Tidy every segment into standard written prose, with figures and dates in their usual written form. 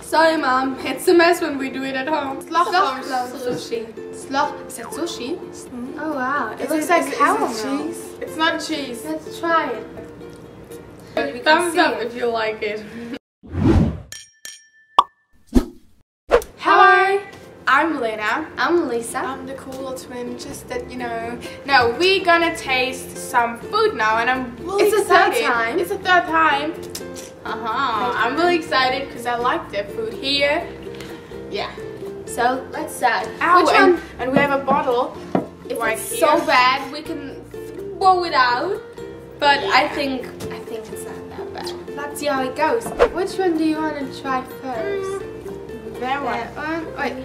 Sorry, Mom. It's a mess when we do it at home. Slagroom sushi. Is that sushi? Oh wow. It looks like like caramel. cheese. It's not cheese. Let's try it. Thumbs up if you like it. Hello. I'm Lena. I'm Lisa. I'm the cool twin, just that you know. Now we're gonna taste some food now, and I'm really It's the excited. third time. It's the third time. I'm really excited because I like the food here. Yeah. So let's start. Ow, Which one? And we have a bottle. If right it's here. so bad, we can throw it out. But Yeah. I think it's not that bad. Let's see how it goes. Which one do you want to try first? That one. That one. Wait.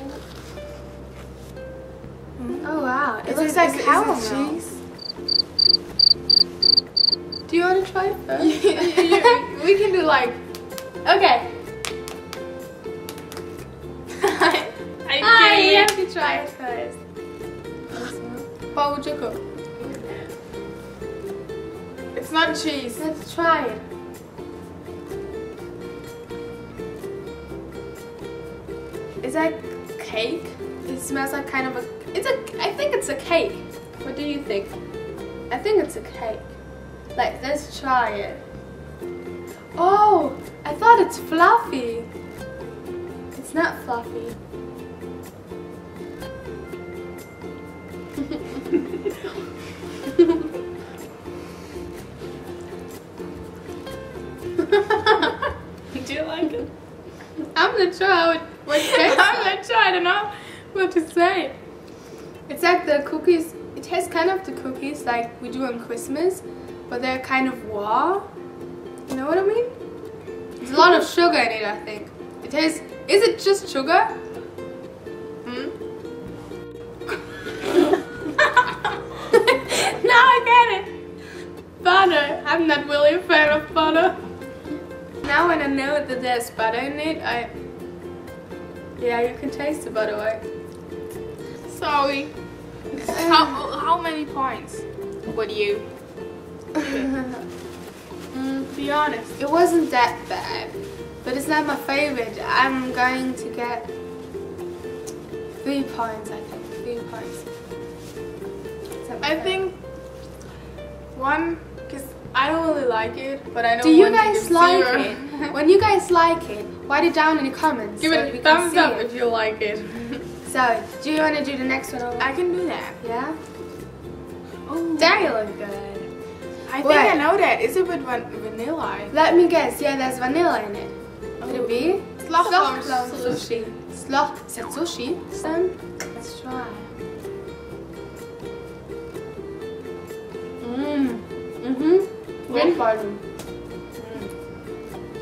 Oh wow! It Is looks it- like is it caramel. cheese? Do you want to try it first? We can do like. Okay. I You have to try it first. boterkoek. It's not cheese. Let's try it. Is that cake? It smells like kind of a. I think it's a cake. What do you think? I think it's a cake. Let's try it. Oh, I thought it's fluffy. It's not fluffy. Do you like it? I'm gonna try what it tastes I'm like. gonna try. I don't know what to say. It's like the cookies. It tastes kind of the cookies like we do on Christmas, but they're kind of raw. You know what I mean? There's a lot of sugar in it, I think. It tastes. Is it just sugar? Now I get it. Butter. I'm not really a fan of butter. Now when I know that there's butter in it, yeah, you can taste the butter, right? Sorry. How many points would you? Be honest. It wasn't that bad, but it's not my favorite. I'm going to get 3 points, I think. 3 points. Is that my I favorite? think one, because I don't really like it, but I don't Do you want to guys give like 0. it? When you guys like it, write it down in the comments. Give so it we a can thumbs see up it. if you like it. So, do you want to do the next one over? I can do that. Yeah? Oh, There you look good. I think I What? know that. Is it with vanilla? Let me guess. Yeah, there's vanilla in it. Could it be? Slagroom sushi. Is that sushi? Son? Let's try. Red button.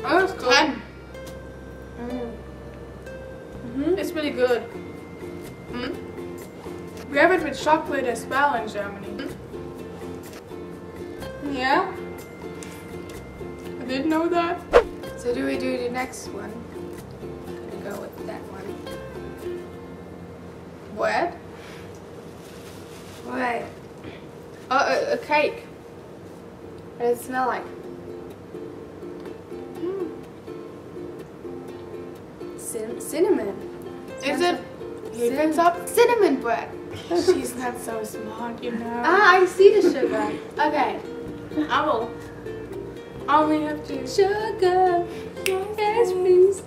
Oh, it's good. 10. It's really good. We have it with chocolate as well in Germany. Yeah? I didn't know that. So do we do the next one? I'm gonna go with that one. What? What? Oh, a cake. What does it smell like? Cinnamon. Is it? Cinnamon. up? Cinnamon bread. She's not so smart, you know. Ah, I see the sugar. Okay. I will only have to. Sugar. Yes, please.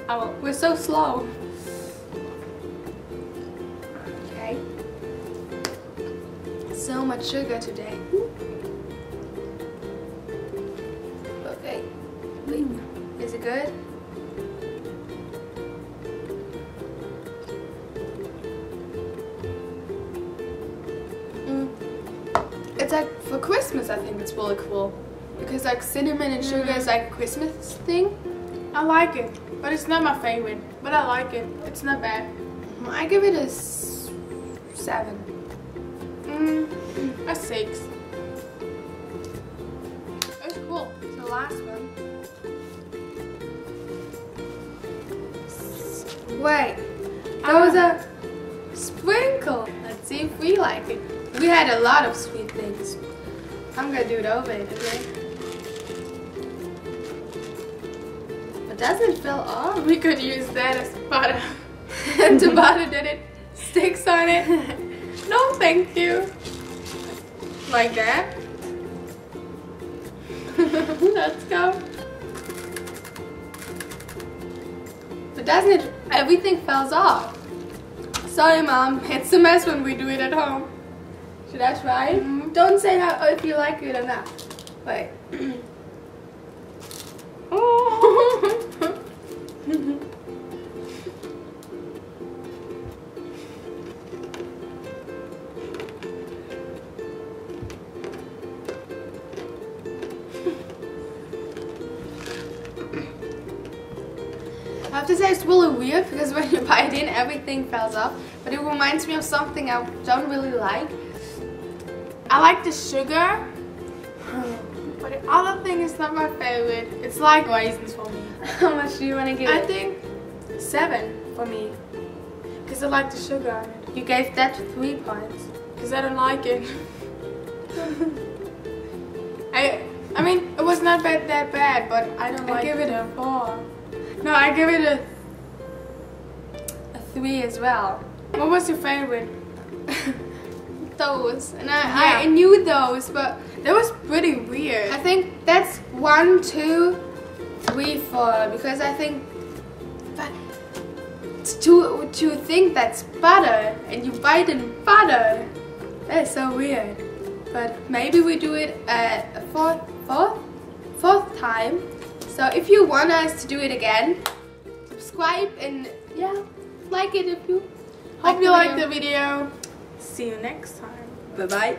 I will. We're so slow. Okay. So much sugar today. Okay. Wait. Is it good? It's like for Christmas, I think it's really cool. Because like cinnamon and sugar is like a Christmas thing. I like it, but it's not my favorite. But I like it. It's not bad. I give it a 7. A 6. It's cool. The last one. Wait, that was a sprinkle. Let's see if we like it. We had a lot of sweet things. I'm gonna do it over it, okay? It doesn't fill off. We could use that as butter. The butter that it sticks on it. No, thank you. Like that. Let's go. But doesn't it? Everything falls off. Sorry, Mom. It's a mess when we do it at home. Should I try it? Mm-hmm. Don't say how if you like it or not. Wait. Oh. I have to say it's really weird because when you bite in, everything falls off. But it reminds me of something I don't really like. I like the sugar, but the other thing is not my favorite. It's like raisins for me. How much do you want to give I it? think 7 for me, because I like the sugar on it. You gave that 3 points. Because I don't like it. I mean, it was not that bad, but I don't like it. I give it a 4. No, I give it a 3 as well. What was your favorite? Those. And Yeah. I knew those, but That was pretty weird. I think that's 1, 2, 3, 4. Because I think to think that's butter and you bite in butter, that is so weird. But maybe we do it a fourth time. So if you want us to do it again, subscribe and yeah, like it if you Hope you liked the video. See you next time. Bye bye.